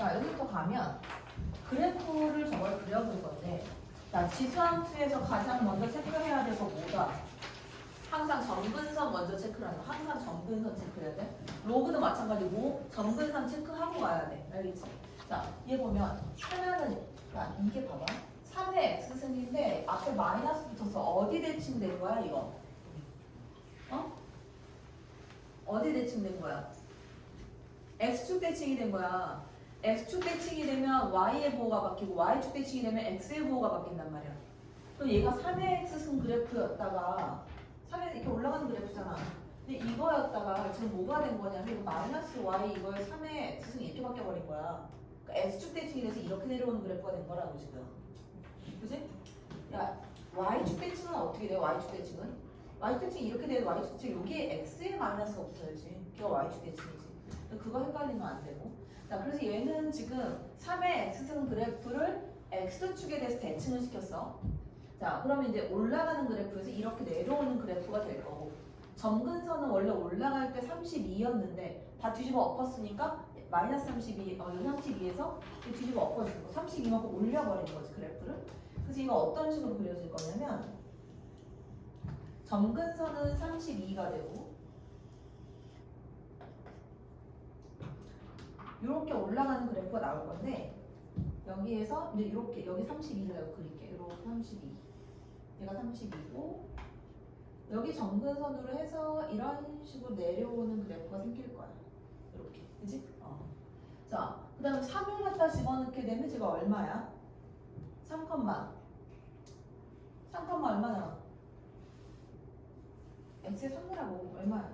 자, 여기부터 가면 그래프를 저걸 그려볼 건데, 자, 지수함수에서 가장 먼저 체크해야 될 거 뭐다? 항상 점근선 먼저 체크를 하는 거. 항상 점근선 체크해야 돼. 로그도 마찬가지고 점근선 체크하고 가야 돼. 알겠지? 자, 얘 보면 하나는, 야, 이게 봐봐. 3의 x승인데 앞에 마이너스 붙어서 어디 대칭된 거야, 이거? 어? 어디 대칭된 거야? x축 대칭이 된 거야. x축 대칭이 되면 y의 보호가 바뀌고 y축 대칭이 되면 x의 보호가 바뀐단 말이야. 또 얘가 3의 x승 그래프였다가 3에 이렇게 올라가는 그래프잖아. 근데 이거였다가 지금 뭐가 된 거냐면 이거 마이너스 y 이거에 3의 x승이 이렇게 바뀌어버린 거야. 그러니까 x축 대칭이 돼서 이렇게 내려오는 그래프가 된 거라고 지금. 그지? 야, y축 대칭은 어떻게 돼요? y축 대칭은? y축 대칭이 이렇게 돼도 y축 대칭 여기에 x의 마이너스가 붙어야지. 그게 y축 대칭이지. 그거 헷갈리면 안 되고. 자, 그래서 얘는 지금 3의 x승 그래프를 x축에 대해서 대칭을 시켰어. 자, 그러면 이제 올라가는 그래프에서 이렇게 내려오는 그래프가 될 거고, 점근선은 원래 올라갈 때 32였는데 다 뒤집어 엎었으니까 마이너스 32, 여기 32에서 뒤집어 엎어지고 32만큼 올려버린 거지 그래프를. 그래서 이거 어떤 식으로 그려질 거냐면 점근선은 32가 되고 이렇게 올라가는 그래프가 나올 건데, 여기에서 이제 이렇게 여기 32를 내가 그릴게. 이렇게 32. 얘가 32고 여기 점근선으로 해서 이런 식으로 내려오는 그래프가 생길 거야. 이렇게. 그지? 자, 그 다음에 3을 갖다 집어넣게 되면 제가 얼마야? 3, 3, 얼마나? x의 3이라고 얼마야?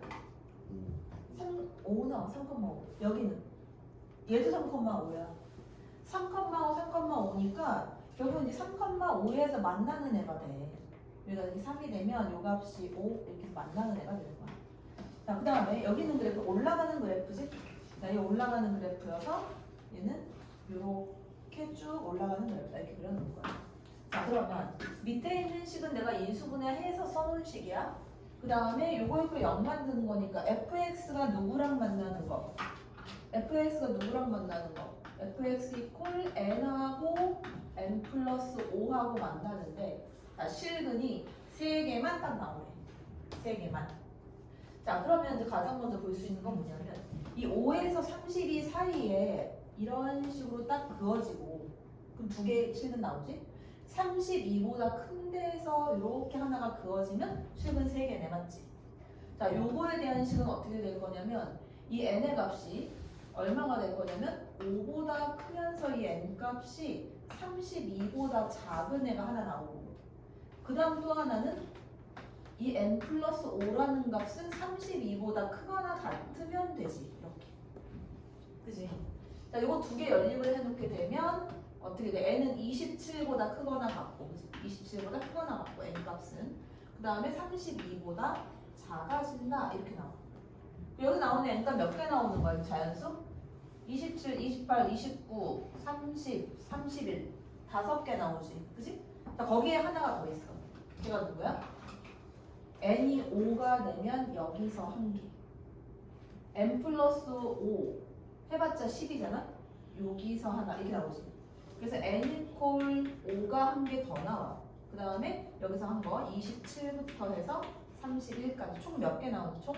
3, 5 나와. 3,5. 여기는 얘도 3,5야. 3,5, 3,5니까 결국 이제 3,5에서 만나는 애가 돼. 여기가 이렇게 3이 되면 요 값이 5 이렇게 만나는 애가 되는 거야. 자, 그 다음에 여기는 그래프 올라가는 그래프지? 자, 이 올라가는 그래프여서 얘는 이렇게 쭉 올라가는 그래프다. 이렇게 그려놓은 거야. 자, 그러면 밑에 있는 식은 내가 인수분해해서 써놓은 식이야. 그 다음에 요거 있고 0 만드는 거니까 fx가 누구랑 만나는 거? fx가 누구랑 만나는 거? fx 이퀄 n하고 n 플러스 5하고 만나는데, 자, 실근이 3개만 딱 나오네. 3개만. 자, 그러면 이제 가장 먼저 볼 수 있는 건 뭐냐면 이 5에서 32 사이에 이런 식으로 딱 그어지고, 그럼 2개 실근 나오지? 32보다 큰 데서 이렇게 하나가 그어지면 실근 3개네, 맞지? 자, 요거에 대한 식은 어떻게 될 거냐면 이 n의 값이 얼마가 될 거냐면 5보다 크면서 이 n 값이 32보다 작은 애가 하나 나오고, 그 다음 또 하나는 이 n 플러스 5라는 값은 32보다 크거나 같으면 되지. 이렇게. 그지? 자, 요거 2개 연립을 해놓게 되면 어떻게 돼? n은 27보다 크거나 같고, 그치? 27보다 크거나 같고, n 값은. 그 다음에 32보다 작아진다. 이렇게 나와. 여기 나오는 n값 몇 개 나오는 거야? 자연수? 27, 28, 29, 30, 31. 5개 나오지. 그치? 자, 거기에 하나가 더 있어. 걔가 누구야? n이 5가 되면 여기서 1개. n 플러스 5 해봤자 10이잖아? 여기서 하나. 이렇게 나오지. 그래서 n 이퀄 5가 1개 더 나와. 그 다음에 여기서 한 거 27부터 해서 31까지 총 몇 개 나오지? 총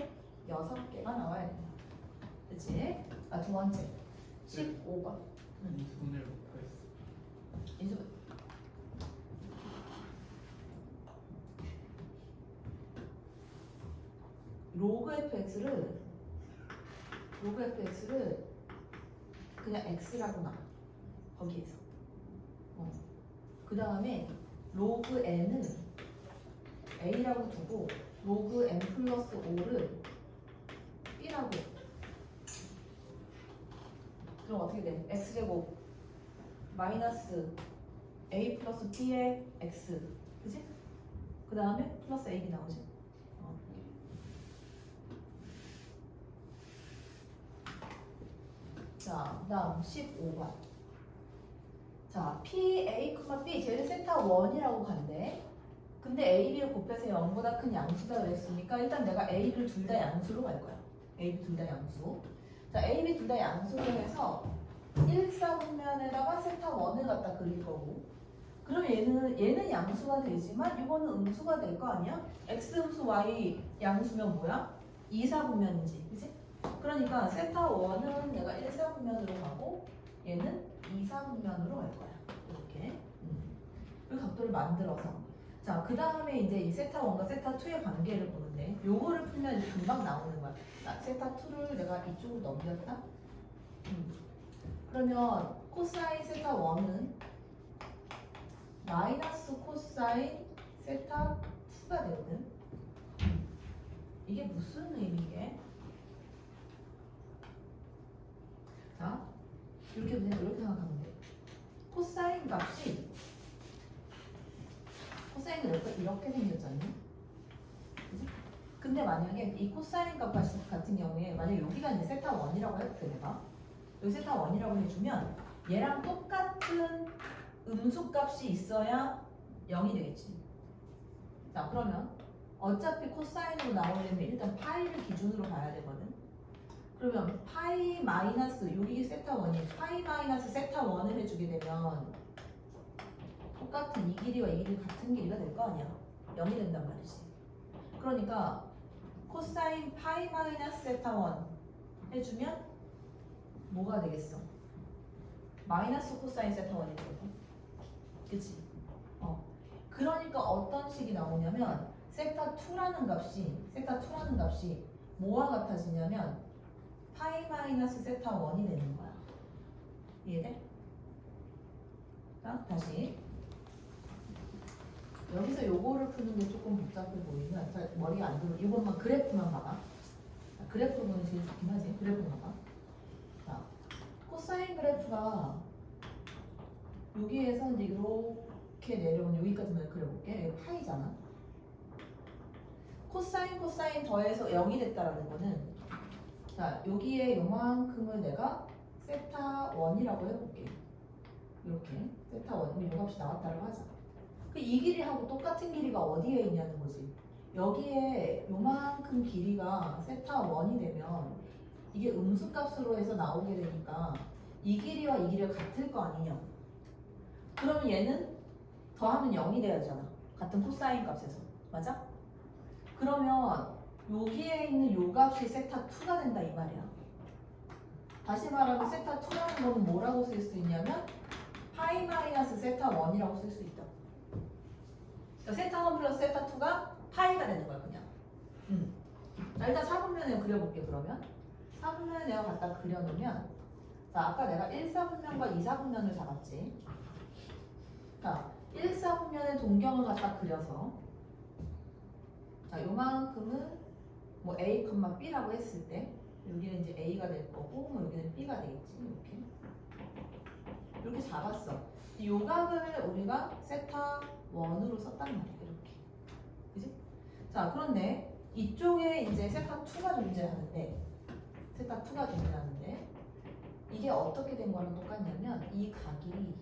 6개가 나와야 된다. 그치? 아, 두 번째 15번. 인수분해를 못하겠어. 인수 로그 fx를 그냥 x라고 놔. 거기에서. 그 다음에 로그 n은 a라고 두고 로그 n 플러스 5를 b라고 해. 그럼 어떻게 돼? x제곱 마이너스 a 플러스 b의 x. 그치? 그 다음에 플러스 ab 나오지? 자, 그 다음 15번. 자, p, a, b 쟤를 세타 1이라고 간대. 근데 a, b를 곱해서 0보다 큰 양수다 그랬으니까 일단 내가 a를 둘 다 양수로 갈 거야. a, b 둘 다 양수. 자, a, b 둘 다 양수로 해서 1사분면에다가 세타 1을 갖다 그릴 거고 그러면 얘는 양수가 되지만 이거는 음수가 될 거 아니야? x 음수 y 양수면 뭐야? 2사분면이지 그치? 그러니까 세타 1은 내가 1사분면으로 가고 얘는 2사분면으로 갈 거야 이렇게 이 각도를 만들어서 자 그 다음에 이제 이 세타 1과 세타 2의 관계를 보는데 요거를 풀면 이제 금방 나오는 거야 자, 세타 2를 내가 이쪽으로 넘겼다 그러면 코사인 세타 1은 마이너스 코사인 세타 2가 되거든 이게 무슨 의미게? 자 이렇게 그냥 이렇게 생각하면 돼 코사인 값이 코사인은 이렇게 생겼잖니? 그치? 근데 만약에 이 코사인 값 같은 경우에 만약에 여기가 이제 세타 1이라고 해볼게 내가 여기 세타 1이라고 해주면 얘랑 똑같은 음수 값이 있어야 0이 되겠지 자 그러면 어차피 코사인으로 나오려면 일단 파이를 기준으로 봐야 되거든 그러면 파이 마이너스 여기 세타 1이 파이 마이너스 세타 1을 해주게 되면 똑같은 이 길이와 이 길이 같은 길이가 될 거 아니야 0이 된단 말이지 그러니까 코사인 파이 마이너스 세타 1 해주면 뭐가 되겠어? 마이너스 코사인 세타 1이 되거든 그치? 그러니까 어떤 식이 나오냐면 세타 2라는 값이 뭐와 같아지냐면 파이 마이너스 세타 1이 되는 거야 이해돼? 자 다시 여기서 요거를 푸는 게 조금 복잡해 보이면 머리가 안 들어 이것만 그래프만 봐봐 그래프 보면 제일 좋긴 하지 그래프 봐봐 자 코사인 그래프가 여기에서 이제 이렇게 내려오면 여기까지만 그려볼게 여기 파이잖아 코사인 더해서 0이 됐다라는 거는 자 여기에 요만큼을 내가 세타 1이라고 해볼게 이렇게 세타 1이 요 값이 나왔다고 하자 이 길이하고 똑같은 길이가 어디에 있냐는 거지 여기에 요만큼 길이가 세타 1이 되면 이게 음수값으로 해서 나오게 되니까 이 길이와 이 길이가 같을 거 아니냐 그러면 얘는 더하면 0이 돼야 되잖아 같은 코사인 값에서 맞아? 그러면 여기에 있는 요 값이 세타 2가 된다 이 말이야 다시 말하면 세타 2라는 거는 뭐라고 쓸 수 있냐면 파이 마이너스 세타 1이라고 쓸 수 있다 그러니까 세타 1 플러스 세타 2가 파이가 되는 거야 그냥 자 일단 4분면을 그려볼게 그러면 4분면을 내가 갖다 그려놓으면 자 아까 내가 1사분면과 2사분면을 잡았지 자 1사분면의 동경을 갖다 그려서 자 요만큼은 뭐 A, B라고 했을 때 여기는 이제 A가 될 거고 뭐 여기는 B가 되겠지 이렇게 잡았어 요 값을 우리가 세타 1으로 썼단 말이야 이렇게 그지? 자 그런데 이쪽에 이제 세타 2가 존재하는데 이게 어떻게 된 거랑 똑같냐면 이 각이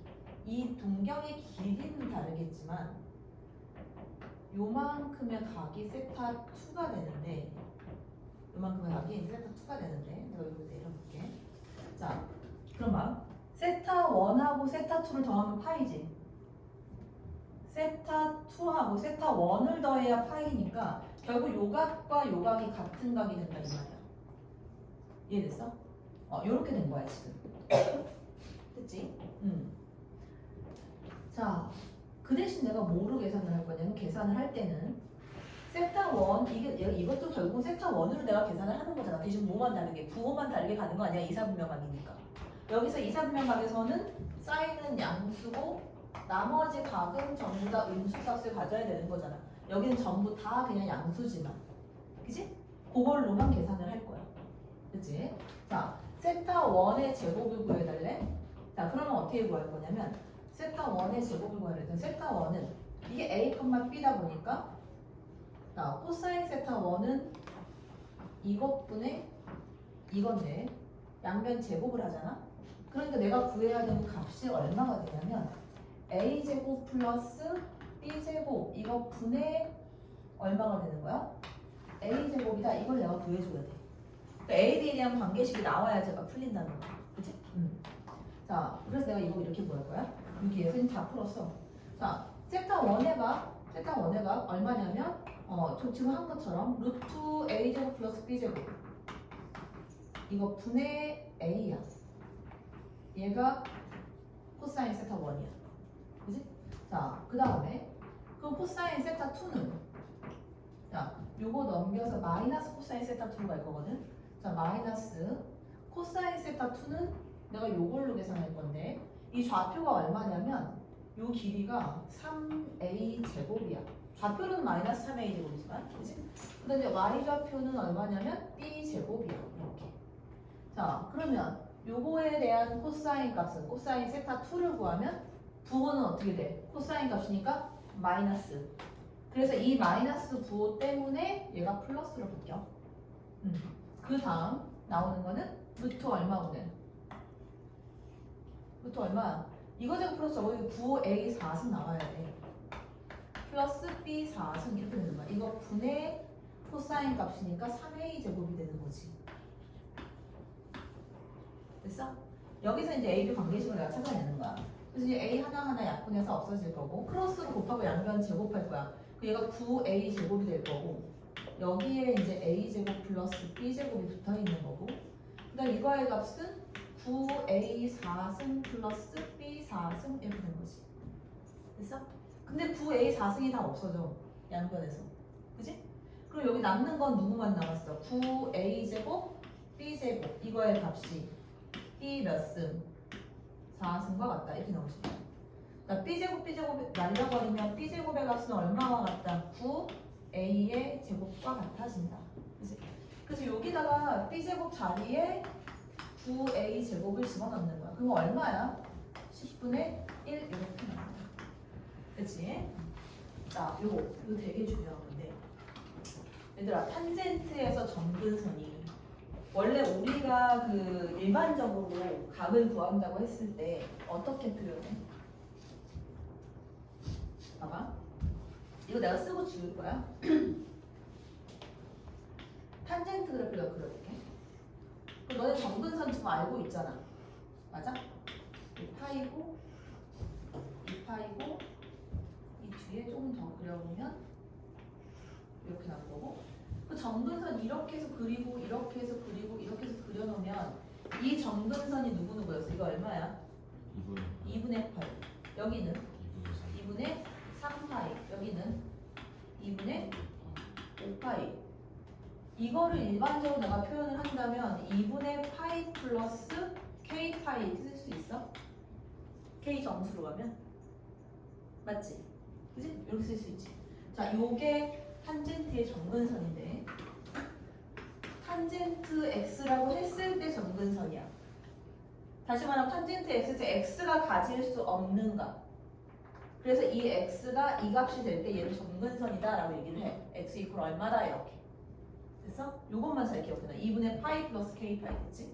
이 동경의 길이는 다르겠지만 요만큼의 각이 세타 2가 되는데 내가 여기로 내려볼게 자 그럼 봐 세타 1하고 세타 2를 더하면 파이지 세타 2하고 세타 1을 더해야 파이니까 결국 요 각과 요 각이 같은 각이 된다 이 말이야 이해됐어? 요렇게 된 거야 지금 됐지? 자, 그 대신 내가 뭐로 계산을 할 거냐면 계산을 할 때는 세타 1 이것도 결국 세타 1으로 내가 계산을 하는 거잖아 대신 뭐만 다르게 부호만 다르게 가는 거 아니야 2사분면각이니까 여기서 2사분면각에서는 사인은 양수고 나머지 각은 전부 다 음수값을 가져야 되는 거잖아 여기는 전부 다 그냥 양수지만 그치? 그걸로만 계산을 할 거야 그치? 자 세타 1의 제곱을 구해달래 자 그러면 어떻게 구할 거냐면 세타 1의 제곱을 구하려 했더니 세타 1은 이게 A, B다 보니까 자 코사인 세타 1은 이것분의 이건데 양변 제곱을 하잖아 그러니까 내가 구해야 되는 값이 얼마가 되냐면 A제곱 플러스 B제곱 이거 분의 얼마가 되는 거야? A제곱이다 이걸 내가 구해줘야 돼 그러니까 A, B에 대한 관계식이 나와야 제가 풀린다는 거야 그치? 자, 그래서 내가 이거 이렇게 뭐 할 거야? 여기에 그냥 다 풀었어. 자, 세타 1의 값, 세타 1의 값 얼마냐면 저 지금 한 것처럼 루트 a제곱 플러스 b제곱 이거 분의 a야. 얘가 코사인 세타 1이야. 그지? 자, 그 다음에 그럼 코사인 세타 2는 자, 요거 넘겨서 마이너스 코사인 세타 2로 갈 거거든. 자, 마이너스 코사인 세타 2는 내가 요걸로 계산할 건데 이 좌표가 얼마냐면 요 길이가 3a 제곱이야. 좌표는 마이너스 3a 제곱이지만, 그치? 근데 이제 y 좌표는 얼마냐면 b 제곱이야. 이렇게. 자, 그러면 요거에 대한 코사인 값은 코사인 세타 2를 구하면 부호는 어떻게 돼? 코사인 값이니까 마이너스. 그래서 이 마이너스 부호 때문에 얘가 플러스로 바뀌어. 그 다음 나오는 거는 루트 얼마 오는? 루트 얼마? 이거 제곱 플러스 저거 부호 A 4승 나와야 돼. 플러스 B 4승 이렇게 되는 거야. 이거 분의 코사인 값이니까 3A 제곱이 되는 거지. 됐어? 여기서 이제 A, B 관계식을 내가 찾아내는 거야. 그래서 이제 A 하나하나 약분해서 없어질 거고 크로스로 곱하고 양변 제곱할 거야. 그 얘가 9A 제곱이 될 거고 여기에 이제 A 제곱 플러스 B 제곱이 붙어 있는 거고 그다음 이거의 값은 9A 4승 플러스 B 4승 이렇게 된 거지. 됐어? 근데 9A 4승이 다 없어져. 양변에서. 그지? 그럼 여기 남는 건 누구만 남았어? 9A 제곱 B 제곱 이거의 값이 B 몇 승? 4승과 같다. 이렇게 나오지. 자, B제곱 날려버리면 B제곱의 값은 얼마와 같다? 9A의 제곱과 같아진다. 그치? 그래서 여기다가 B제곱 자리에 9A 제곱을 집어넣는 거야. 그럼 얼마야? 10분의 1 이렇게 나와. 그치? 자, 이거 되게 중요한 건데 얘들아, 탄젠트에서 점근선이 원래 우리가 그 일반적으로 값을 구한다고 했을 때 어떻게 표현해? 봐봐. 이거 내가 쓰고 지울 거야. 탄젠트 그래프를 그려볼게. 그럼 너네 점근선 지금 알고 있잖아. 맞아? 이 파이고, 이 파이고, 이 뒤에 조금 더 그려보면 이렇게 나올 거고. 그 점근선 이렇게 해서 그리고, 이렇게 해서 그리고, 이렇게 해서 그려놓으면 이 점근선이 누구였어? 이거 얼마야? 2분의 8. 여기는 2분의 3파이. 여기는 2분의 5파이. 이거를 일반적으로 내가 표현을 한다면 2분의 파이 플러스 k 파이 쓸 수 있어? k 정수로 가면? 맞지? 그지? 이렇게 쓸 수 있지. 자, 요게 탄젠트의 점근선인데 탄젠트 x라고 했을 때 점근선이야. 다시 말하면 탄젠트 x에서 x가 가질 수 없는 값. 그래서 이 x가 이 값이 될 때 얘를 점근선이다 라고 얘기를 해. x 이퀄 얼마다 이렇게. 됐어? 요것만 잘 기억해놔. 2분의 파이 플러스 k 파이 됐지?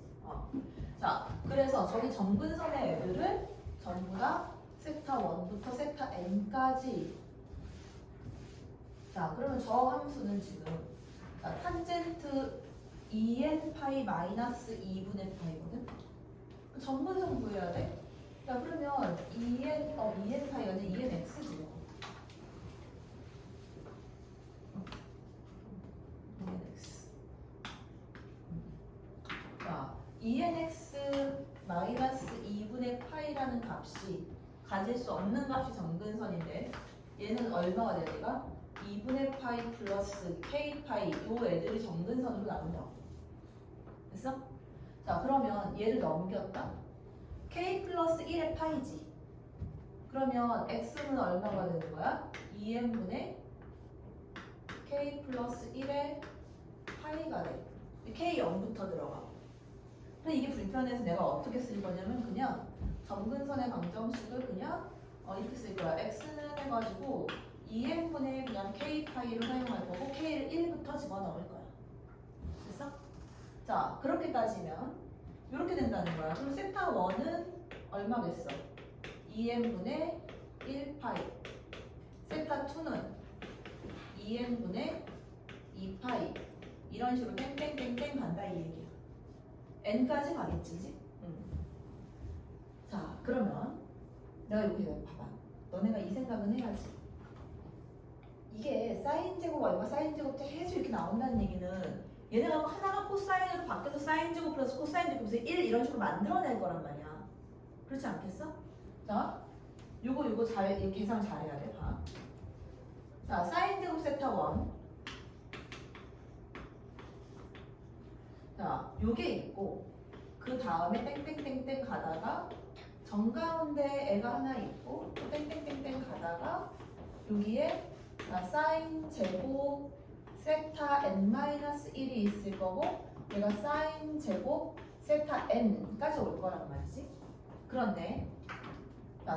자, 그래서 저기 점근선의 애들을 전부 다 세타 1부터 세타 n까지. 자, 그러면 저 함수는 지금 자, 탄젠트 2n 파이 마이너스 2분의 파이거든? 점근선 구해야 돼. 자, 그러면 2n 파이가 아니라 2n x지. 2nx. 자, 2nx 마이너스 2분의 파이라는 값이 가질 수 없는 값이 점근선인데 얘는 얼마가 돼야 돼가? 2분의 파이 플러스 k 파이 요 애들이 점근선으로 나온다고. 됐어? 자, 그러면 얘를 넘겼다. k 플러스 1의 파이지. 그러면 x는 얼마가 되는 거야? 2n분의 k 플러스 1의 파이가 돼. k 0부터 들어가. 근데 이게 불편해서 내가 어떻게 쓸 거냐면 그냥 점근선의 방정식을 그냥 이렇게 쓸 거야. x는 해가지고 2n분의 그냥 k 파이로 사용할 거고 k를 1부터 집어넣을 거야. 됐어? 자, 그렇게 따지면 이렇게 된다는 거야. 그럼 세타 1은 얼마겠어? 2n분의 1파이. 세타 2는 2n분의 2파이. 이런 식으로 땡땡땡땡 간다 이 얘기야. n까지 가겠지, 그지? 자, 그러면 내가 여기 봐봐. 너네가 이 생각은 해야지. 이게 사인 제곱 얼마 사인 제곱 때 계속 이렇게 나온다는 얘기는 얘네가 하나가 코사인으로 바뀌어서 사인 제곱 플러스 코사인 제곱에서 1 이런 식으로 만들어낼 거란 말이야. 그렇지 않겠어? 자, 요거 잘 이렇게 계산 잘해야 돼. 봐. 자, 사인 제곱 세타 1. 자, 요게 있고 그 다음에 땡땡땡땡 가다가 정가운데 애가 하나 있고 또 땡땡땡땡 가다가 여기에 사인 제곱 세타 n-1이 있을 거고 얘가 사인 제곱 세타 n까지 올 거란 말이지. 그런데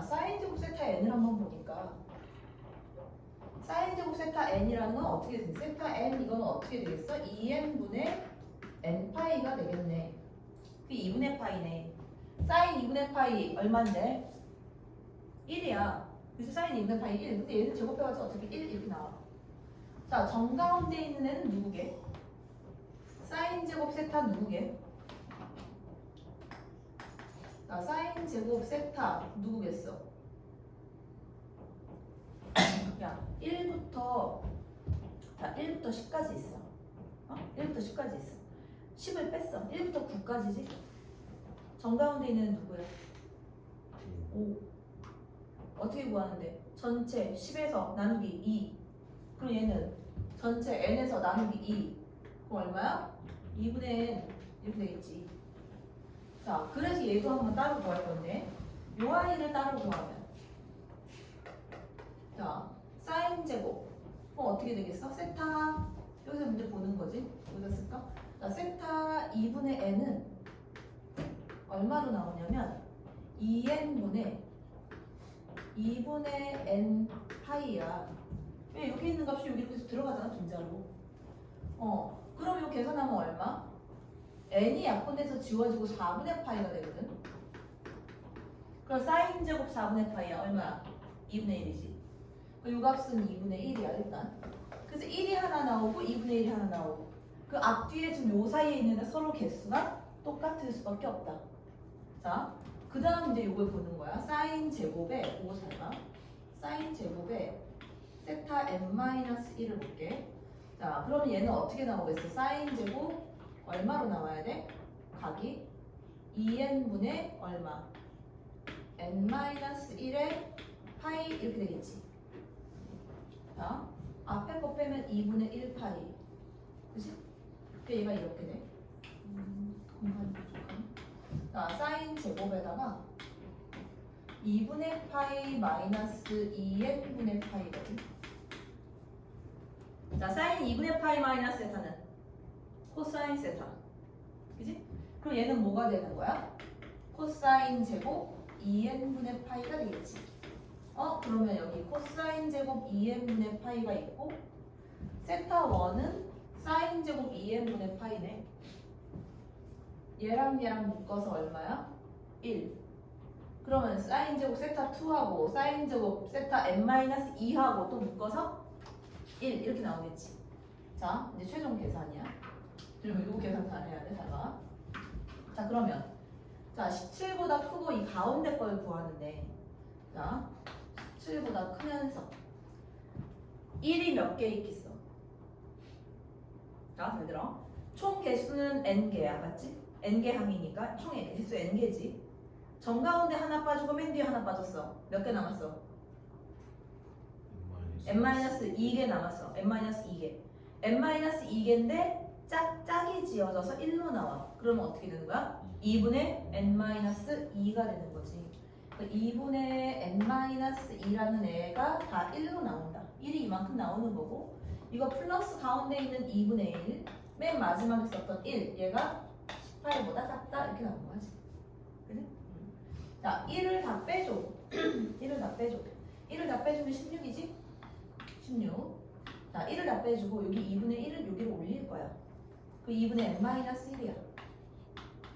사인 제곱 세타 n을 한번 보니까 사인 제곱 세타 n이라는 건 어떻게 되지? 세타 n 이건 어떻게 되겠어? 2n분의 n파이가 되겠네. 그게 2분의 파이네. 사인 2분의 파이 얼마인데? 1이야. 그래서 사인 2분의 파이 1. 근데 얘는 제곱해가지고 어차피 1 이렇게 나와. 자, 정가운데 있는 애는 누구게? 사인 제곱 세타 누구게? 자, 사인 제곱 세타 누구겠어? 야, 1부터 10까지 있어. 1부터 10까지 있어. 10을 뺐어. 1부터 9까지지? 정가운데 있는 애는 누구야? 5. 어떻게 구하는데? 전체 10에서 나누기 2. 그럼 얘는 전체 n에서 나누기 2. 그럼 얼마야? 2분의 n. 이렇게 되겠지. 자, 그래서 얘도 한번 따로 구할 건데 요 아이를 따로 구하면 자, 사인 제곱. 그럼 어떻게 되겠어? 세타. 여기서 문제 보는 거지. 어디다 쓸까? 자, 세타 2분의 n은 얼마로 나오냐면 2n분의 2분의 n 파이야. 왜 여기 있는 값이 여기 이렇게 들어가잖아, 분자로. 그럼 이거 계산하면 얼마? n이 약분돼서 지워지고 4분의 파이가 되거든. 그럼 사인 제곱 4분의 파이야. 얼마야? 2분의 1이지. 이 값은 2분의 1이야, 일단. 그래서 1이 하나 나오고 2분의 1이 하나 나오고. 그 앞뒤에 지금 요 사이에 있는 서로 개수가 똑같을 수밖에 없다. 자, 그 다음 이제 이걸 보는 거야. 사인 제곱에, 이거 잘 봐. 사인 제곱에 세타 n-1을 볼게. 자, 그러면 얘는 어떻게 나오겠어? 사인 제곱 얼마로 나와야 돼? 각이 2n분의 얼마? n-1의 파이 이렇게 되겠지. 자, 앞에 거 빼면 2분의 1 파이. 그치? 그러니까 얘가 이렇게 돼. 공간이 부족하네. 자, 사인 제곱에다가 2분의 파이 마이너스 2n분의 파이거든. 자, 사인 2분의 파이 마이너스 세타는 코사인 세타. 그지? 그럼 얘는 뭐가 되는 거야? 코사인 제곱 2n분의 파이가 되겠지. 그러면 여기 코사인 제곱 2n분의 파이가 있고 세타 1은 사인 제곱 2n분의 파이네. 얘랑 얘랑 묶어서 얼마야? 1. 그러면 사인 제곱 세타 2하고 사인 제곱 세타 n-2하고 또 묶어서 1 이렇게 나오겠지. 자, 이제 최종 계산이야. 그리고 이거 계산 잘 해야 돼. 잘 봐. 자, 그러면 자 17보다 크고 이 가운데 걸 구하는데 자 17보다 크면서 1이 몇 개 있겠어? 자, 잘 들어. 총 개수는 n개야, 맞지? n개 항이니까 총 개수 n개지. 정가운데 하나 빠지고 맨 뒤에 하나 빠졌어. 몇 개 남았어? n-2개 남았어. n-2개. n-2개인데 짝이 지어져서 1로 나와. 그러면 어떻게 되는 거야? 2분의 n-2가 되는 거지. 2분의 n-2라는 애가 다 1로 나온다. 1이 이만큼 나오는 거고 이거 플러스 가운데 있는 2분의 1 맨 마지막에 썼던 1 얘가 18보다 작다 이렇게 나온 거지. 그래? 자, 1을 다 빼줘. 1을 다 빼줘. 1을 다 빼주면 16이지? 16. 자, 1을 다 빼주고 여기 2분의 1을 여기로 올릴 거야. 그 2분의 n-1이야.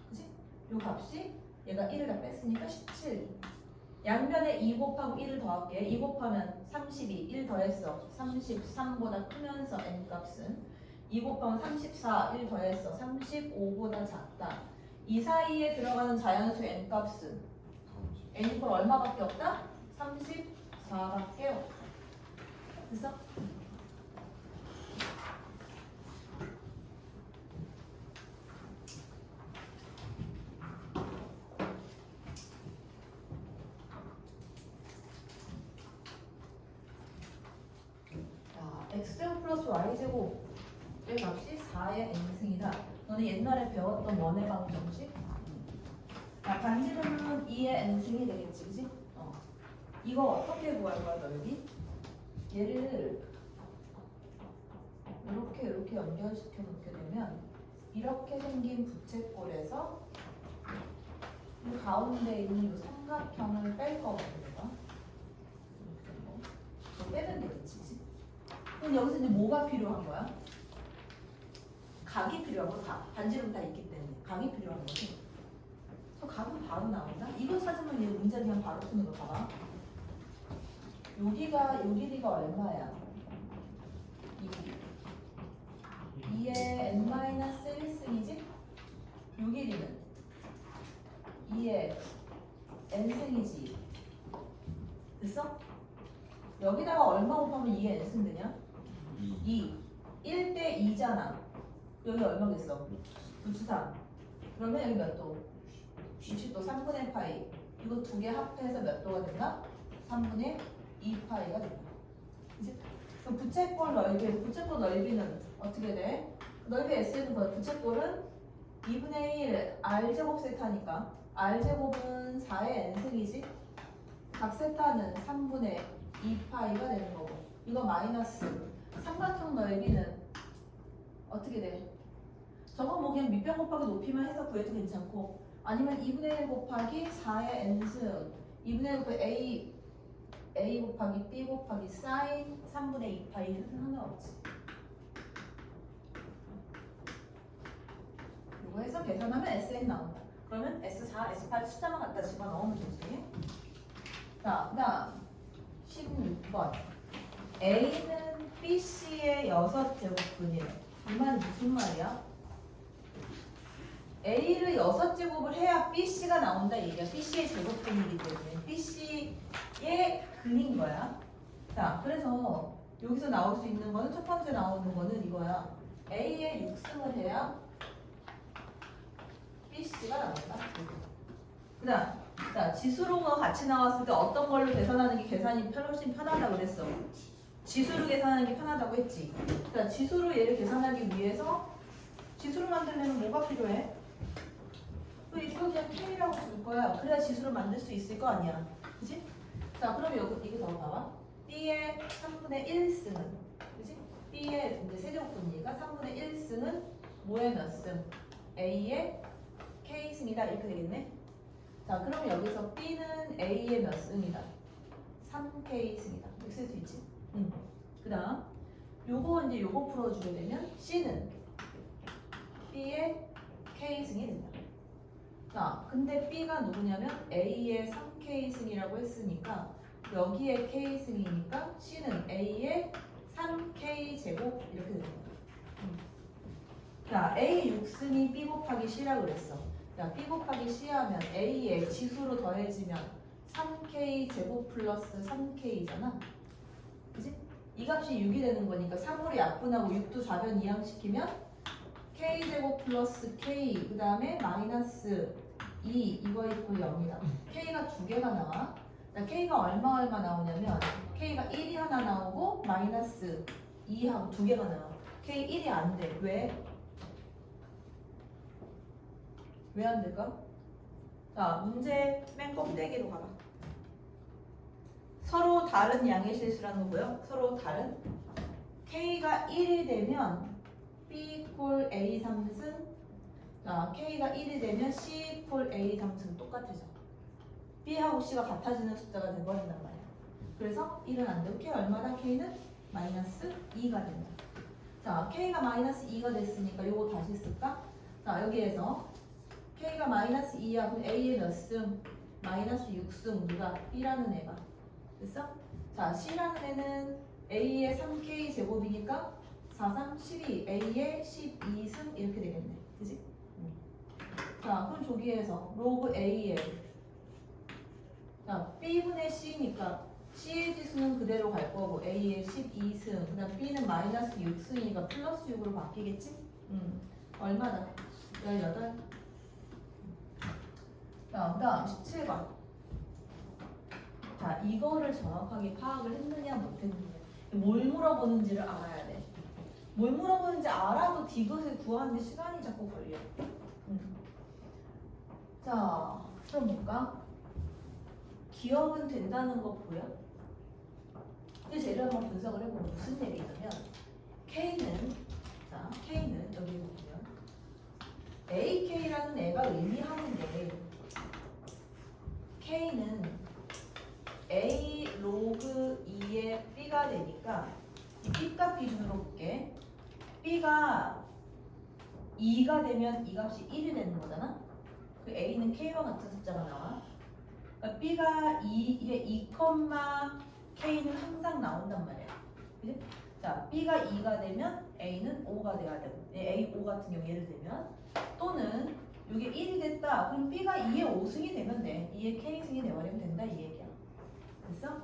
그치? 요 값이 얘가 1을 다 뺐으니까 17. 양변에 2 곱하고 1을 더할게. 2 곱하면 32. 1 더했어. 33보다 크면서 n값은 2 곱하면 34. 1 더했어. 35보다 작다. 이 사이에 들어가는 자연수 n값은 n 이퀄 얼마밖에 없다? 34밖에 없다. 됐어? 자, x제곱 플러스 y제곱의 값이 4의 n승이다. 너는 옛날에 배웠던 원의 방정식? 반지름은 2의 n승이 되겠지, 그지? 이거 어떻게 구할 거야, 너 여기? 얘를 이렇게 연결시켜 놓게 되면 이렇게 생긴 부채꼴에서 이 가운데 있는 이 삼각형을 뺄 거거든, 내가. 이렇게 뭐. 이거 빼면 되겠지, 그지? 그럼 여기서 이제 뭐가 필요한 거야? 각이 필요한 거야, 각. 반지름 다 있기 때문에. 각이 필요한 거지. 그래서 각은 바로 나온다? 이거 찾으면 얘 문제 그냥 바로 푸는 거 봐봐. 요 길이가 얼마야? 2의 n-1승이지? 요 길이는 2의 n승이지. 됐어? 여기다가 얼마 곱하면 2의 n승 되냐? 2. 1대 2잖아. 여기 얼마겠어? 9주3. 그러면 여기 몇 도? 60도 3분의 파이. 이거 두 개 합해서 몇 도가 된다? 3분의 2파이가 된다. 이제 그럼 부채꼴 넓이는 어떻게 돼? 넓이 S는 거야. 부채꼴은 2분의 1 R제곱 세타니까 R제곱은 4의 N승이지? 각 세타는 3분의 2파이가 되는 거고 이거 마이너스 삼각형 넓이는 어떻게 돼? 저건 뭐 그냥 밑변 곱하기 높이만 해서 구해도 괜찮고 아니면 2분의 1 곱하기 4의 N승 2분의 1 곱하기 A 곱하기 B 곱하기 사인 3분의 2파이 해도 상관없지. 이거 해서 계산하면 SN 나온다. 그러면 S4, S8 숫자만 갖다 집어넣으면 되지. 자, 그 다음 16번 A는 BC의 6제곱분이래. 이 말은 무슨 말이야? A를 6제곱을 해야 BC가 나온다 얘기야. BC의 제곱분이기 때문에 BC의 근인 거야. 자, 그래서 여기서 나올 수 있는 거는 첫 번째 나오는 거는 이거야. A의 6승을 해야 BC가 나온다. 그 다음, 자, 지수로가 같이 나왔을 때 어떤 걸로 계산하는 게 계산이 훨씬 편하다고 그랬어. 지수로 계산하는 게 편하다고 했지. 자, 지수로 얘를 계산하기 위해서 지수로 만들려면 뭐가 필요해? 이거 그냥 K라고 줄 거야. 그래야 지수로 만들 수 있을 거 아니야. 그치? 자, 그럼 여기 이거 더 봐봐. B의 3분의 1승은 그치? B의 이제 세제곱분이니까 3분의 1승은 뭐의 몇 승? A의 K승이다. 이렇게 되겠네. 자, 그럼 여기서 B는 A의 몇 승이다? 3K승이다. 이렇게 쓸 수 있지? 그 다음 요거 풀어주게 되면 C는 B의 K승이 된다. 자, 근데 B가 누구냐면 A의 3K승이라고 했으니까 여기에 K승이니까 C는 A의 3K제곱 이렇게 되는 거야. 자, A 6승이 B 곱하기 C라고 그랬어. 자, B 곱하기 C 하면 A에 지수로 더해지면 3K제곱 플러스 3K잖아. 그치? 이 값이 6이 되는 거니까 3으로 약분하고 6도 좌변 이항시키면 K제곱 플러스 K 그 다음에 마이너스 2 이거 있고 0이다. K가 두 개가 나와. 자, K가 얼마 나오냐면 K가 1이 하나 나오고 마이너스 2하고 두 개가 나와. K 1이 안 돼. 왜? 왜 안 될까? 자, 문제 맨 껍데기로 가봐. 서로 다른 양의 실수라는 거고요. 서로 다른 K가 1이 되면 B 꼴 A 3승 자, K가 1이 되면 C 꼴 A 3승 똑같아져. B하고 C가 같아지는 숫자가 돼버린단 말이야. 그래서 1은 안 되고 K 얼마다? K는 마이너스 2가 된다. 자, K가 마이너스 2가 됐으니까 요거 다시 쓸까? 자, 여기에서 K가 마이너스 2야. 그럼 A의 몇 승? 마이너스 6승. 누가? B라는 애가. 됐어? 자, C라는 애는 A의 3K 제곱이니까 4, 3, 12. A의 12승 이렇게 되겠네. 그치? 자, 그럼 저기에서 로그 A의 자, B분의 C니까 C의 지수는 그대로 갈 거고 A의 12승, 그 다음 B는 마이너스 6승이니까 플러스 6으로 바뀌겠지? 얼마나? 18. 자, 그 다음 17번. 자, 이거를 정확하게 파악을 했느냐 못했느냐. 뭘 물어보는지를 알아야 돼. 뭘 물어보는지 알아도 디귿을 구하는데 시간이 자꾸 걸려. 자, 그럼 볼까? 기억은 된다는 거 보여? 이 재료 한번 분석을 해보면 무슨 얘기냐면 K는 여기 보면 AK라는 애가 의미하는 게 K는 A 로그 2의 B가 되니까 이 B값 기준으로 볼게. B가 2가 되면 이 값이 1이 되는 거잖아. 그 A는 K와 같은 숫자가 나와. 그러니까 B가 2, K는 항상 나온단 말이야. 그치? 자, B가 2가 되면 A는 5가 돼야 되고, A 5 같은 경우 예를 들면, 또는 이게 1이 됐다. 그럼 B가 2의 5승이 되면 돼. 2의 K승이 되버리면 된다 이 얘기야. 됐어?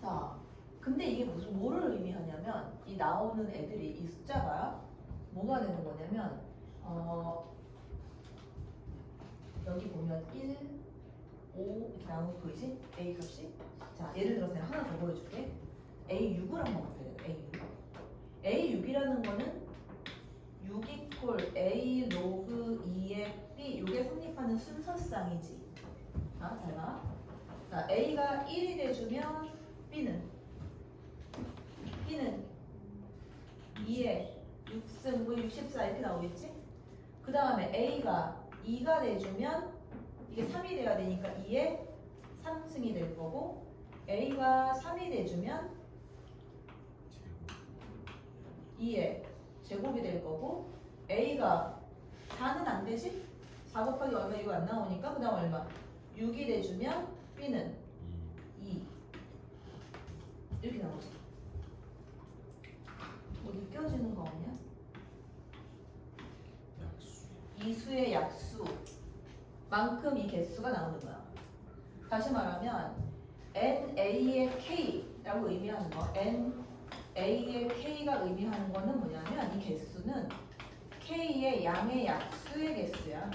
자, 근데 이게 뭐를 의미하냐면 이 나오는 애들이 이 숫자가 뭐가 되는 거냐면 여기 보면 1, 5 이렇게 나오는 거 보이지? A 값이. 자, 예를 들어서 내가 하나 더 보여줄게. A6을 한번 볼게요. A6. A6이라는 거는 6 이퀄 A 로그 2의 B 이게 성립하는 순서쌍이지. 자, 잘 봐. 자, A가 1이 돼주면 B는 2에 6승분 64 이렇게 나오겠지? 그 다음에 A가 2가 돼주면 이게 3이 돼야 되니까 2에 3승이 될 거고 A가 3이 돼주면 2에 제곱이 될 거고 A가 4는 안 되지? 4 곱하기 얼마 이거 안 나오니까 그 다음 얼마? 6이 돼주면 B는 2 이렇게 나오지. 뭐 느껴지는 거 없냐? 이 수의 약수만큼 이 개수가 나오는 거야. 다시 말하면 NA의 K라고 의미하는 거 NA의 K가 의미하는 거는 뭐냐면 이 개수는 K의 양의 약수의 개수야.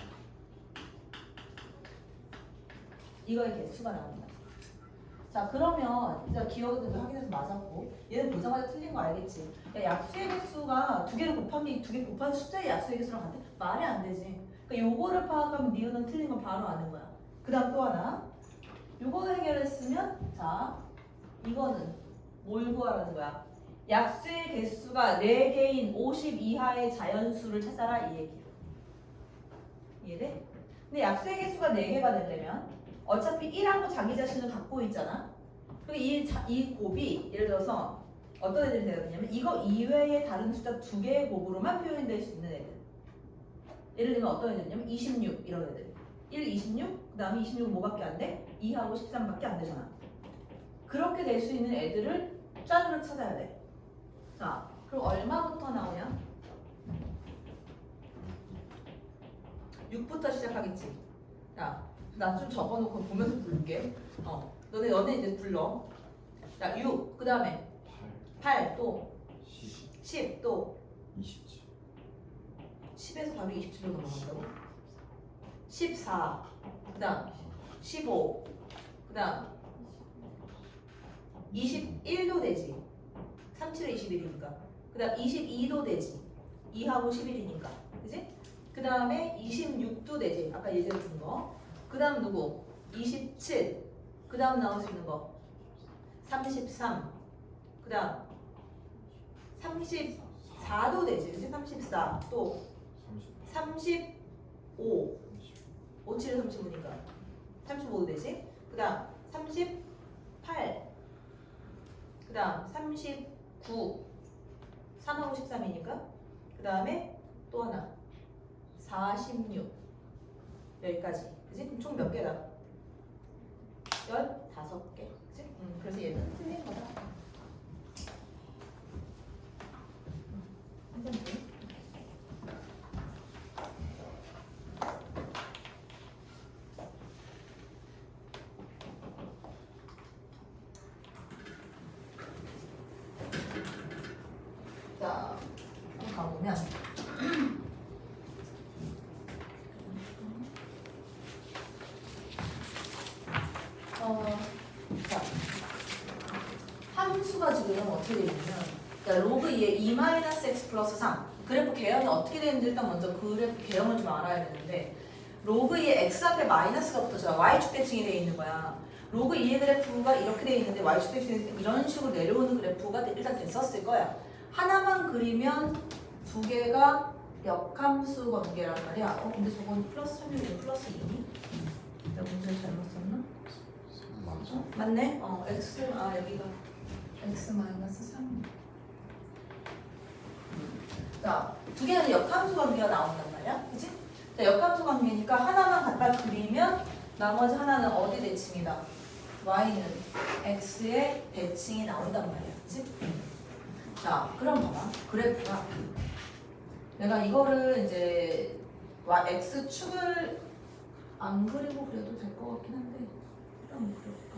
이거의 개수가 나온다. 자, 그러면 이제 기억을 확인해서 맞았고 얘는 보자마자 틀린 거 알겠지? 야, 약수의 개수가 두 개를 곱한 숫자의 약수의 개수랑 같아? 말이 안 되지. 그러니까 요거를 파악하면 니은은 틀린 건 바로 아는 거야. 그 다음 또 하나 요거 해결했으면 자 이거는 뭘 구하라는 거야? 약수의 개수가 4개인 50 이하의 자연수를 찾아라 이 얘기야. 이해돼? 근데 약수의 개수가 4개가 되려면 어차피 1하고 자기 자신을 갖고 있잖아. 그리고 이 곱이 예를 들어서 어떤 애들이 되거든요. 이거 이외에 다른 숫자 2개의 곱으로만 표현될 수 있는 애들. 예를 들면 어떤 애들이냐면 26 이런 애들. 1, 26, 그 다음에 26은 뭐밖에 안 돼? 2하고 13밖에 안 되잖아. 그렇게 될 수 있는 애들을 짜르르 찾아야 돼. 자, 그럼 얼마부터 나오냐? 6부터 시작하겠지. 자, 나 좀 적어놓고 보면서 부를게. 너네 이제 불러. 자, 6, 그 다음에 8, 또 10, 또 27. 10에서 바로 27로 넘어간다고? 14, 그 다음 15, 그 다음 21도 되지. 37에 21이니까. 그 다음 22도 되지. 2하고 11이니까. 그지? 그 다음에 26도 되지. 아까 예제로 준 거. 그 다음 누구? 27. 그 다음 나올 수 있는 거. 33. 그 다음 34도 되지. 그치? 34. 또 35. 57에 35니까 35도 되지. 그 다음 38. 그 다음 39. 3하고 13이니까. 그 다음에 또 하나 46. 여기까지. 그치? 그럼 총 몇 개다? 15개. 그치? 그래서 얘는 틀린 거다. 한 번 더. 어떻게 되냐면 그러니까 로그 2의 2-x 플러스 3 그래프 개형이 어떻게 되는지 일단 먼저 그래프 개형을 좀 알아야 되는데 로그 2의 x 앞에 마이너스가 붙어서 y축 대칭이 되어 있는 거야. 로그 2의 그래프가 이렇게 되어 있는데 y축 대칭이 이런 식으로 내려오는 그래프가 일단 됐었을 거야. 하나만 그리면 두 개가 역함수 관계란 말이야. 근데 저건 플러스 3이고 플러스 2니? 내가 문제를 잘못 썼나? 맞아. 맞네? x, 여기가 x 마이너스 3. 자, 두 개는 역함수 관계가 나온단 말이야. 그치? 자, 역함수 관계니까 하나만 갖다 그리면 나머지 하나는 어디 대칭이다? y는 x의 대칭이 나온단 말이야. 그치? 자, 그럼 봐봐. 그래프가 내가 이거를 이제 x축을 안 그리고 그려도 될 것 같긴 한데 일단 그려볼까?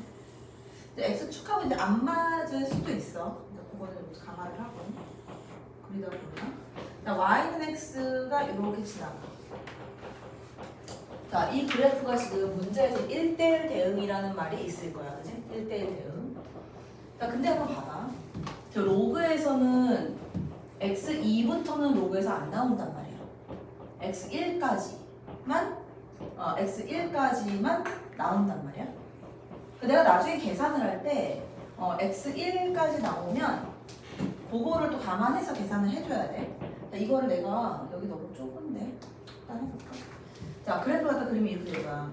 이제 x축하고 이제 안 맞을 수도 있어. 그거는 좀 감안을 하고 그리다 보면 자, y는 x가 이렇게 지나가. 자, 이 그래프가 지금 문제에서 1대1 대응이라는 말이 있을 거야. 그치? 1대1 대응. 자, 근데 한번 봐봐. 저 로그에서는 x2부터는 로그에서 안 나온단 말이야. x1까지만 나온단 말이야. 내가 나중에 계산을 할 때 x1까지 나오면 그거를 또 감안해서 계산을 해줘야 돼. 자, 이거를 내가 여기 너무 좁은데 일단 해볼까? 자, 그래프 갖다 그리면 이렇게 될 거야.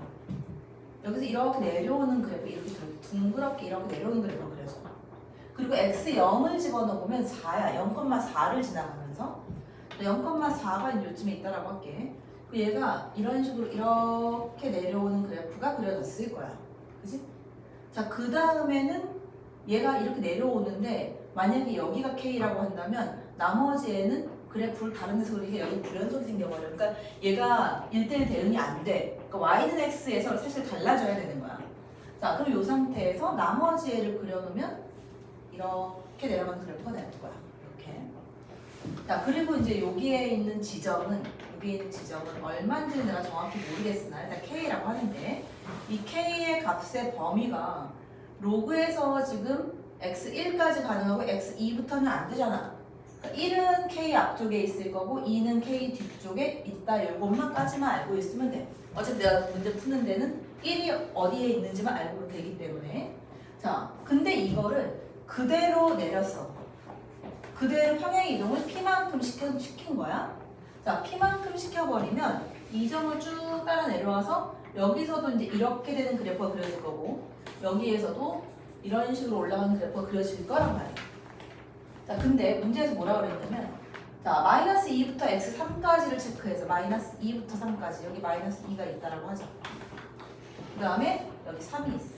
여기서 이렇게 내려오는 그래프, 이렇게 둥그렇게 이렇게 내려오는 그래프가 그려져. 그리고 x0을 집어넣으면 4야. 0,4를 지나가면서 0,4가 이제 요쯤에 있다라고 할게. 얘가 이런 식으로 이렇게 내려오는 그래프가 그려졌을 거야. 그치? 자, 그 다음에는 얘가 이렇게 내려오는데 만약에 여기가 K라고 한다면 나머지 애는 그래프를 다른 데서 그리게 여기 불연속이 생겨버려. 그러니까 얘가 1대1 대응이 안 돼. 그러니까 Y는 X에서 사실 달라져야 되는 거야. 자, 그럼 이 상태에서 나머지 애를 그려놓으면 이렇게 내려가는 그래프가 되는 거야. 이렇게. 자, 그리고 이제 여기에 있는 지점은 얼마인지는 내가 정확히 모르겠으나 일단 K라고 하는데 이 K의 값의 범위가 로그에서 지금 x1까지 가능하고 x2부터는 안 되잖아. 그러니까 1은 K 앞쪽에 있을 거고 2는 K 뒤쪽에 있다. 이것만까지만 알고 있으면 돼. 어차피 내가 문제 푸는 데는 1이 어디에 있는지만 알고 되기 때문에. 자, 근데 이거를 그대로 내렸어. 그대로 평행 이동을 P만큼 시킨 거야. 자, P만큼 시켜버리면 이 점을 쭉 따라 내려와서 여기서도 이제 이렇게 되는 그래프가 그려질 거고 여기에서도 이런 식으로 올라가는 그래프가 그려질 거란 말이야. 자, 근데 문제에서 뭐라 그랬냐면 자, 마이너스 2부터 x3까지를 체크해서 마이너스 2부터 3까지 여기 마이너스 2가 있다라고 하자. 그 다음에 여기 3이 있어.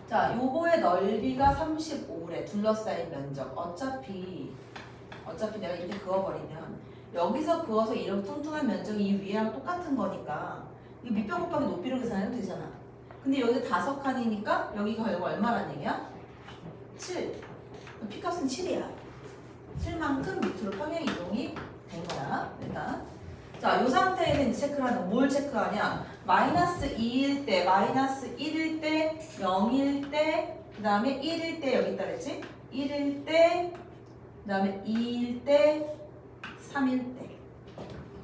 자, 요거의 넓이가 35래. 둘러싸인 면적. 어차피 내가 이렇게 그어버리면 여기서 그어서 이런 뚱뚱한 면적이 이 위에랑 똑같은 거니까 이 밑변 곱하기 높이로 계산해도 되잖아. 근데 여기 5칸이니까 여기가 결국 얼마란 얘기야? 7. P값은 7이야. 7만큼 밑으로 평행 이동이 된 거야. 일단. 자, 이 상태에는 체크를 하는 뭘 체크하냐? 마이너스 2일 때, 마이너스 1일 때, 0일 때, 그 다음에 1일 때 여기 있다 그랬지? 1일 때, 그 다음에 2일 때, 3일 때.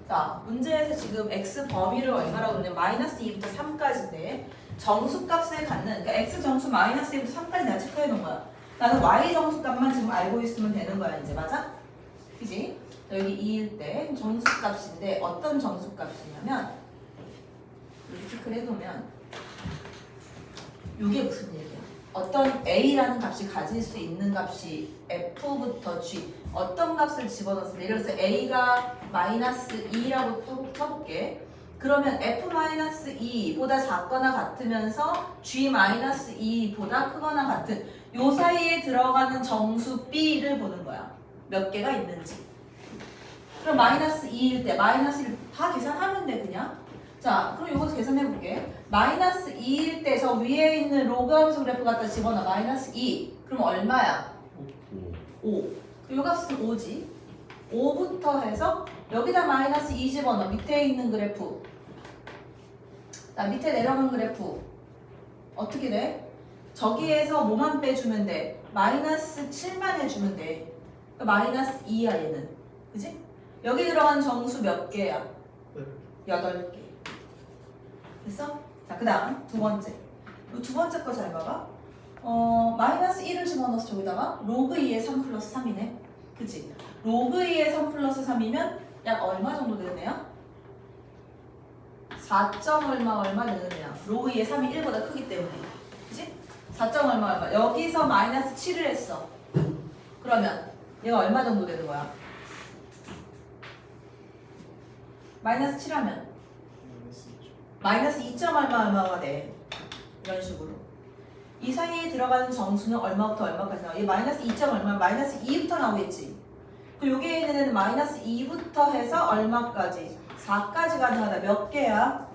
자, 문제에서 지금 x 범위를 얼마라고 그러냐면 마이너스 2부터 3까지인데 정수값을 갖는, 그러니까 x 정수 마이너스 2부터 3까지 내가 체크해 놓은 거야. 나는 y 정수값만 지금 알고 있으면 되는 거야, 이제. 맞아? 그지? 여기 2일 때 정수값인데 어떤 정수값이냐면 이렇게 체크를 해놓으면 이게 무슨 얘기야? 어떤 a라는 값이 가질 수 있는 값이 f부터 g 어떤 값을 집어넣었습니다. 예를 들어서 a가 마이너스 2라고 쳐볼게. 그러면 f-2보다 작거나 같으면서 g-2보다 크거나 같은 요 사이에 들어가는 정수 b를 보는 거야. 몇 개가 있는지. 그럼 마이너스 2일 때 마이너스 1 다 계산하면 돼 그냥. 자, 그럼 이거 계산해볼게. 마이너스 2일 때 저 위에 있는 로그 함수 그래프 갖다 집어넣어. 마이너스 2. 그럼 얼마야? 5. 요 값은 5지. 5부터 해서 여기다 마이너스 2 집어넣어. 밑에 있는 그래프. 자, 밑에 내려간 그래프. 어떻게 돼? 저기에서 뭐만 빼주면 돼? 마이너스 7만 해주면 돼. 그러니까 마이너스 2야 얘는. 그지? 여기 들어간 정수 몇 개야? 8개. 됐어? 자, 그 다음 두 번째. 이 두 번째 거 잘 봐봐. 마이너스 1을 집어넣어서 저기다가 로그 2의 3 플러스 3이네. 그치? 로그 2의 3 플러스 3이면 약 얼마 정도 되네요? 4점 얼마 되느냐. 로그 2의 3이 1보다 크기 때문에. 그치? 4점 얼마. 여기서 마이너스 7을 했어. 그러면 얘가 얼마 정도 되는 거야? 마이너스 7 하면 마이너스 2점 얼마가 돼. 이런 식으로. 이 사이에 들어가는 정수는 얼마부터 얼마까지 나와? 이 마이너스 2점 얼마? 마이너스 2부터 나오겠지. 그리고 여기에 있는 애는 마이너스 2부터 해서 얼마까지? 4까지 가능하다. 몇 개야?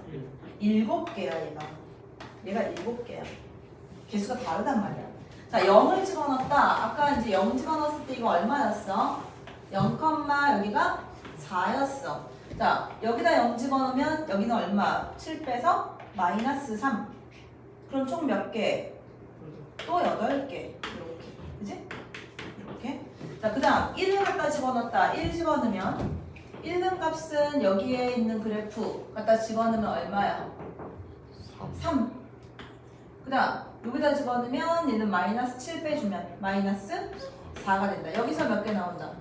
7개야 얘가. 얘가 7개야. 개수가 다르단 말이야. 자, 0을 집어넣었다. 아까 이제 0 집어넣었을 때 이거 얼마였어? 0, 여기가 4였어. 자, 여기다 0 집어넣으면 여기는 얼마? 7 빼서 마이너스 3. 그럼 총 몇 개? 또 8개. 이렇게. 그지? 이렇게. 자, 그 다음 1을 갖다 집어넣었다. 1 집어넣으면 1는 값은 여기에 있는 그래프 갖다 집어넣으면 얼마야? 3. 그 다음 여기다 집어넣으면 얘는 마이너스 7 빼주면 마이너스 4가 된다. 여기서 몇 개 나온다?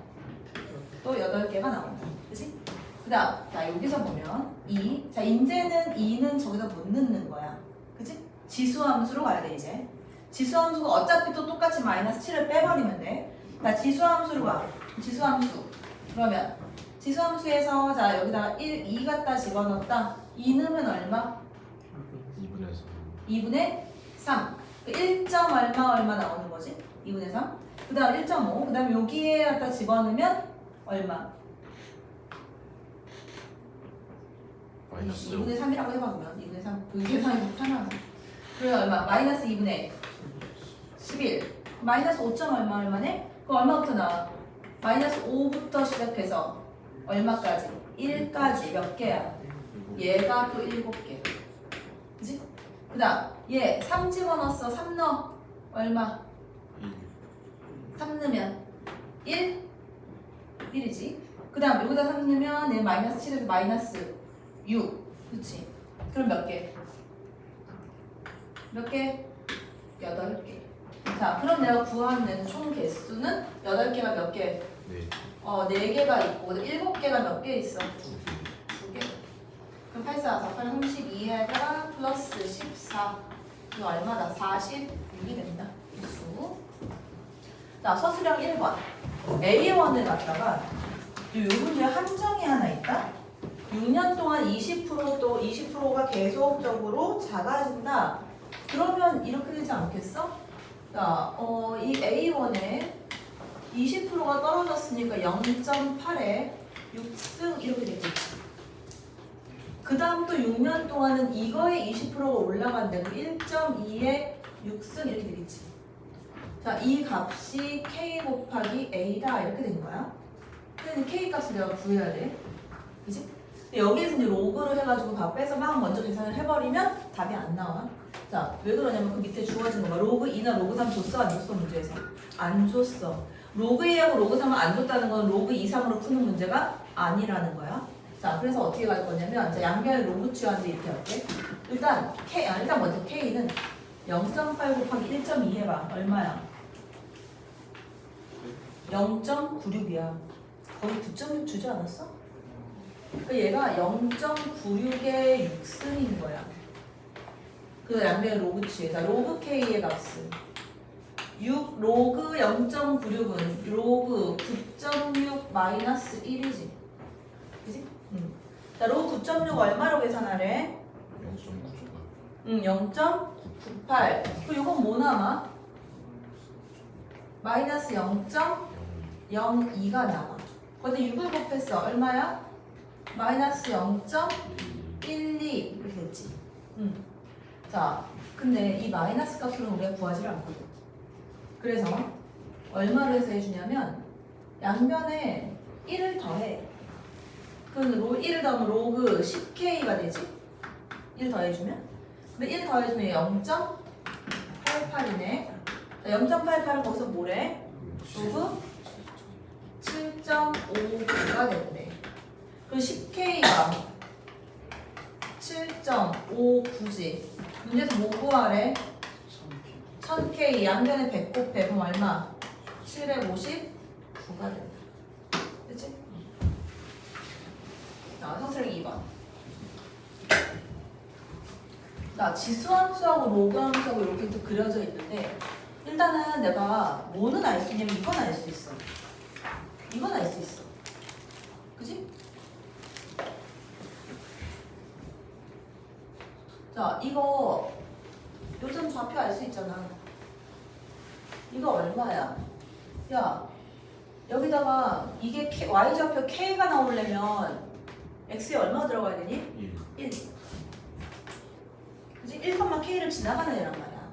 또 8개가 나온다. 그치? 그 다음 자 여기서 보면 2. 자 이제는 2는 저기다 못 넣는 거야. 그치? 지수함수로 가야 돼 이제. 지수함수가 어차피 또 똑같이 마이너스 7을 빼버리면 돼. 자 지수함수로 가. 지수함수. 그러면 지수함수에서 자 여기다가 2 갖다 집어넣었다. 2 넣으면 얼마? 2분의 3. 1점 얼마 나오는 거지? 2분의 3. 그 다음 1.5. 그 다음 여기에 갖다 집어넣으면 얼마? 마이너스 2분의 3이라고 해봐 그러면. 2분의 3. 그 계산이 더 편하네. 그러면 얼마? 마이너스 2분의 11. 마이너스 5점 얼마네? 그럼 얼마부터 나와? 마이너스 5부터 시작해서 얼마까지? 1까지 몇 개야? 얘가 또 7개. 그치? 그 다음 얘 3 집어넣었어. 3 넣어. 얼마? 3 넣으면 1? 1이지. 그 다음 여기다 3 넣으면 얘 마이너스 7에서 마이너스 6. 그치? 그럼 몇 개? 몇 개? 8개. 자, 그럼 내가 구하는 총 개수는 8개가 몇 개? 네. 4개가 있고 7개가 몇 개 있어? 2개. 그럼 8, 4, 4, 8, 32에다가 플러스 14. 이거 얼마다? 46이 된다. 수. 자, 서술형 1번. A1을 갖다가 요 문제 함정이 하나 있다. 6년 동안 20%또 20%가 계속적으로 작아진다. 그러면 이렇게 되지 않겠어? 자, 이 A1에 20%가 떨어졌으니까 0.8에 6승 이렇게 되겠지. 그 다음 또 6년 동안은 이거에 20%가 올라간다고 1.2에 6승 이렇게 되겠지. 자, 이 값이 K 곱하기 A다 이렇게 된 거야. 그래서 K 값을 내가 구해야 돼. 그치? 근데 여기에서 이제 로그를 해가지고 다 빼서 막 먼저 계산을 해버리면 답이 안 나와. 자, 왜 그러냐면 그 밑에 주어진 거가 로그 2나 로그 3 줬어 안 줬어 문제에서? 안 줬어. 로그 2하고 로그 3은 안 줬다는 건 로그 2, 3으로 푸는 문제가 아니라는 거야. 자, 그래서 어떻게 갈 거냐면 자, 양변에 로그 취하는데 이렇게 할게. 일단 일단 먼저 K는 0.8 곱하기 1.2 해봐. 얼마야? 0.96이야. 거의 9.6 주지 않았어? 그러니까 얘가 0.96의 6승인 거야. 그 양변의 로그 취해. 자, 로그 K의 값은 6 로그 0.96은 로그 9.6 마이너스 1이지. 그지? 자, 로그 9.6 얼마로 계산하래? 0.98. 그리고 이건 뭐 남아? 마이너스 0.02가 남아. 근데 6을 곱했어. 얼마야? 마이너스 0.12 이렇게 됐지. 자, 근데 이 마이너스 값으로는 우리가 구하지를 않거든. 그래서 얼마로 해서 해주냐면 양변에 1을 더해. 그럼 1을 더하면 로그 10K가 되지? 1 더해주면? 근데 1 더해주면 0.88이네. 0.88은 거기서 뭐래? 로그 7.59가 된대. 그리고 10K가 7.59지. 문제에서 뭐 구하래? 1000K 양변에 100 곱해. 그럼 얼마? 759가 된다. 그치? 자, 상수력 2번. 자, 지수함수하고 로그함수하고 이렇게 또 그려져 있는데 일단은 내가 뭐는 알 수 있냐면 이건 알 수 있어. 이건 알 수 있어. 그지? 자, 이거 요즘 좌표 알 수 있잖아. 이거 얼마야? 야, 여기다가 이게 y좌표 k가 나오려면 x에 얼마 들어가야 되니? 1. 그치? 1,k를 지나가는 애란 말이야.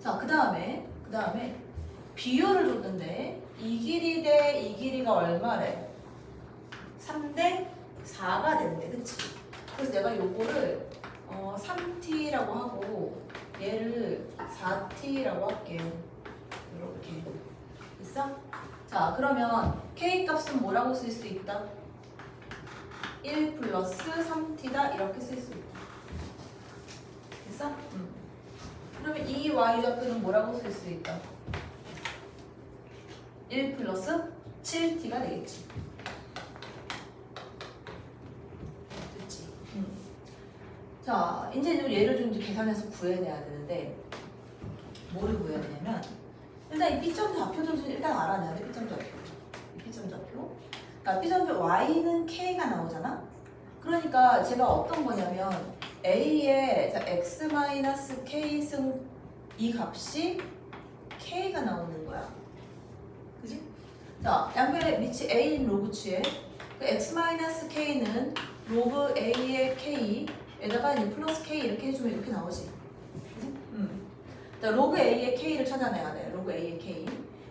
자, 그 다음에 비율을 줬는데 이 길이 대 이 길이가 얼마래? 3대 4가 된대. 그치? 그래서 내가 요거를 3t라고 하고 얘를 4t라고 할게요. 이렇게 됐어? 자, 그러면 k 값은 뭐라고 쓸 수 있다? 1 플러스 3t다 이렇게 쓸 수 있다. 됐어? 그러면 이 y좌표는 뭐라고 쓸 수 있다? 1 플러스 7t가 되겠지. 됐지? 자, 이제 얘를 좀 계산해서 구해내야 되는데 뭐를 구해야 되냐면 일단 이 B점 좌표도 좀 일단 알아내야 돼. B점 좌표. B점 좌표. 그러니까 B점 좌표 Y는 K가 나오잖아. 그러니까 제가 어떤 거냐면 A의 X-K 승 이 값이 K가 나오는 거야. 그지? 자, 양변에 밑이 A인 로그 취해. 그 X-K는 로그 A의 K에다가 이제 플러스 K 이렇게 해주면 이렇게 나오지. 그지? 자, 로그 A의 K를 찾아내야 돼. 로그 A의 K.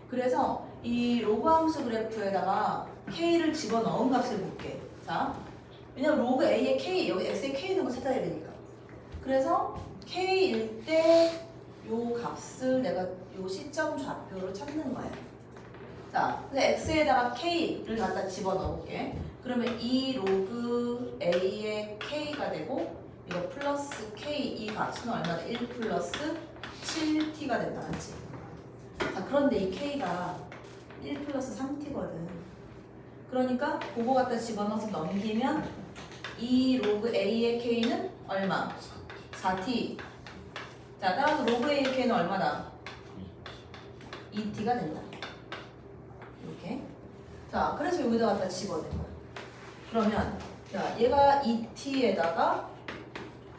그래서 이 로그 함수 그래프에다가 K를 집어넣은 값을 볼게. 자, 왜냐면 로그 A의 K, 여기 X의 K 있는 거 찾아야 되니까. 그래서 K일 때 요 값을 내가 요 시점 좌표로 찾는 거야. 자, 그래서 X에다가 K를 갖다 집어넣을게. 그러면 이 로그 A의 K가 되고 이거 플러스 K 이 값은 얼마다? 1 플러스 7t가 된다. 맞지? 자, 그런데 이 K가 1 플러스 3t거든. 그러니까 그거 갖다 집어넣어서 넘기면 이 로그 A의 K는 얼마? 4t. 자, 따라서 로그 A의 K는 얼마다? 2t가 된다. 이렇게. 자, 그래서 여기다 갖다 집어넣은 거야. 그러면 자, 얘가 2t에다가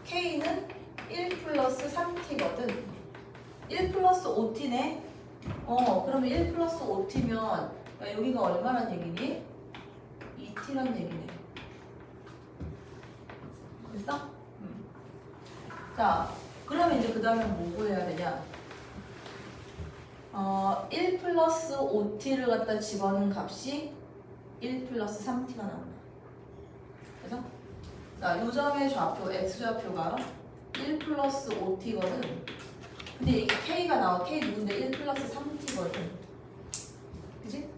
K는 1 플러스 3t거든. 1 플러스 5t네. 그러면 1 플러스 5t면 여기가 얼마란 얘기니? 2t란 얘기네. 됐어? 자, 그러면 이제 그 다음에 뭐 구해야 되냐? 1 플러스 5t를 갖다 집어넣은 값이 1 플러스 3t가 나온다. 그래서 자, 요점의 좌표, x좌표가 1 플러스 5t거든. 근데 이게 k가 나와. k 누군데 1 플러스 3t거든. 그치?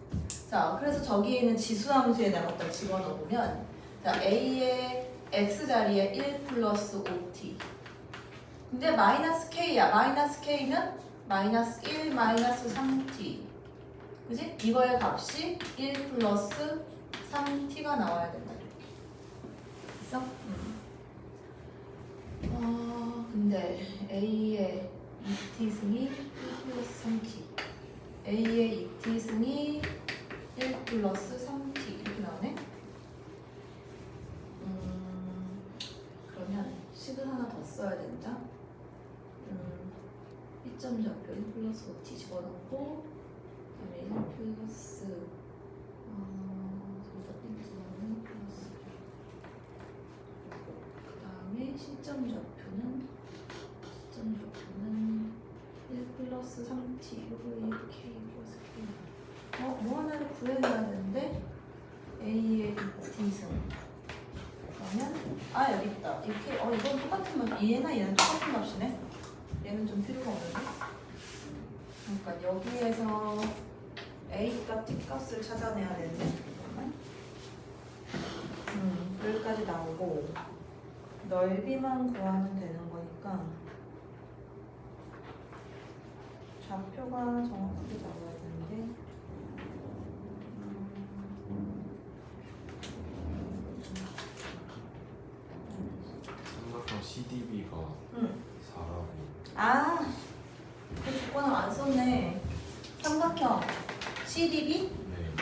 자, 그래서 저기에 있는 지수함수에다 갖다 집어넣으면 자, a의 x자리에 1 플러스 5t. 근데 마이너스 k야. 마이너스 k면 마이너스 1 마이너스 3t. 그치? 이거의 값이 1 플러스 3t가 나와야 된다. 됐어? 근데 a의 2t 승이 1 플러스 3t. a의 2t 승이 1 플러스 3t. 이렇게 나오네? 그러면 식을 하나 더 써야 된다. B점 좌표 1 플러스 5t 집어넣고 그다음에 1 플러스 그다음에 시점 좌표는 1 플러스 3t k 플러스 k. 뭐 하나를 구해내야 되는데 a의 2t승. 그러면 여기 있다. 이렇게 이건 똑같은 값. 얘나 얘는 똑같은 값이네. 얘는 좀 필요가 없는데. 그러니까 여기에서 A 값, T 값을 찾아내야 되는데 잠깐만. 여기까지 나오고 넓이만 구하면 되는 거니까 좌표가 정확하게 나와야 되는데 삼각형 CDB가 응. 4라고. 아, 그 조건을 안 썼네. 삼각형 CDB? 네,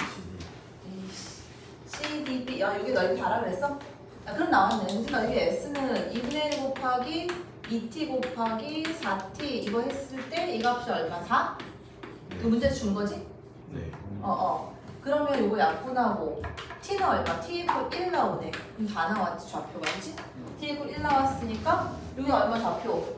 CD. CDB. 야, 여기 넓이 달아 그랬어? 아, 그럼 나왔네. 우리가 여기 S는 2분의 1 곱하기 2t 곱하기 4t 이거 했을 때 이 값이 얼마? 4? 그 문제 준 거지? 네. 그러면 이거 약분하고 t는 얼마? t 이퀄 1 나오네. 그럼 다 나왔지 좌표가, 그치? t 이퀄 1 나왔으니까 여기 얼마 좌표?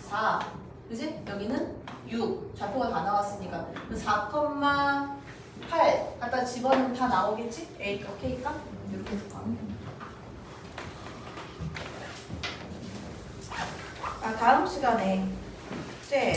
4. 그지? 여기는 6. 좌표가 다 나왔으니까 4,8 갖다 집어넣으면 다 나오겠지? A값, K값? 이렇게 해서 가면 돼. 다음 시간에 이제